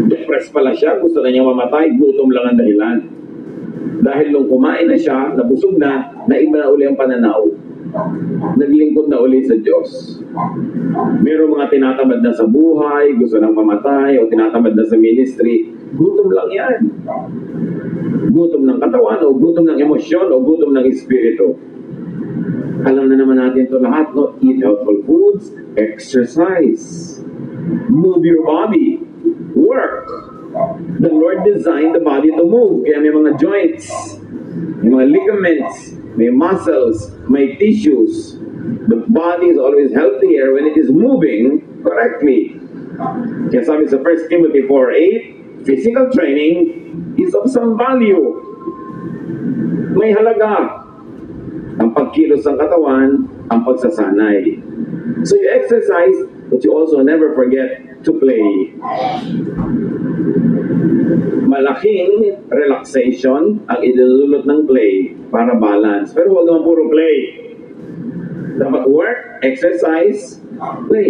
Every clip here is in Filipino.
Depressed pala siya, gusto na niya mamatay, gutom lang ang dahilan. Dahil nung kumain na siya, nabusog na, naiba na uli ang pananaw. Naglingkod na uli sa Diyos. Merong mga tinatamad na sa buhay, gusto nang mamatay, o tinatamad na sa ministry, gutom lang yan. Gutom ng katawan, o gutom ng emosyon, o gutom ng espiritu. Alam na naman natin ito lahat, no? Eat healthful foods, exercise, move your body, work. The Lord designed the body to move. Kaya may mga joints, may mga ligaments, may muscles, may tissues. The body is always healthier when it is moving correctly. Kaya sabi sa 1 Timothy 4:8, physical training is of some value. May halaga ang pagkilos ng katawan, ang pagsasanay. So you exercise, but you also never forget to play. Malaking relaxation ang idulot ng play para balance. Pero huwag naman puro play. Dapat work, exercise, play.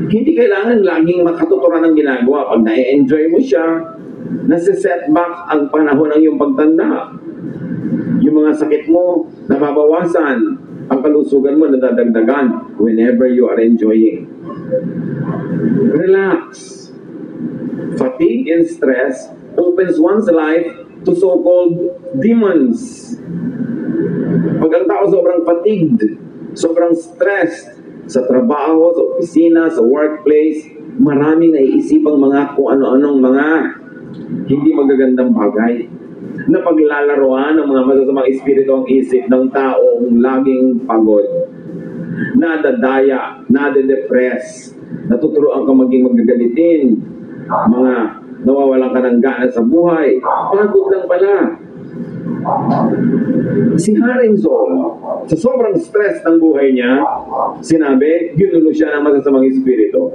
Hindi kailangan laging makatuturan ng ginagawa. Pag na-enjoy mo siya, nasi-setback ang panahon ng iyong pagtanda. Yung mga sakit mo, nababawasan. Ang kalusugan mo, nadadagdagan whenever you are enjoying. Relax. Fatigue and stress opens one's life to so-called demons. Pag ang tao sobrang fatigued, sobrang stressed sa trabaho, sa opisina, sa workplace, maraming naiisipang mga kung ano-anong mga hindi magagandang bagay na paglalaroan ng mga masasamang espiritu ang isip ng taong laging pagod, nadadaya, nade-depress, natuturoan ka maging magagalitin, mga nawawalan ka ng gana sa buhay, pagod lang pala. Si Haring Saul, sa sobrang stress ng buhay niya, sinabi, ginulo siya ng masasamang espiritu.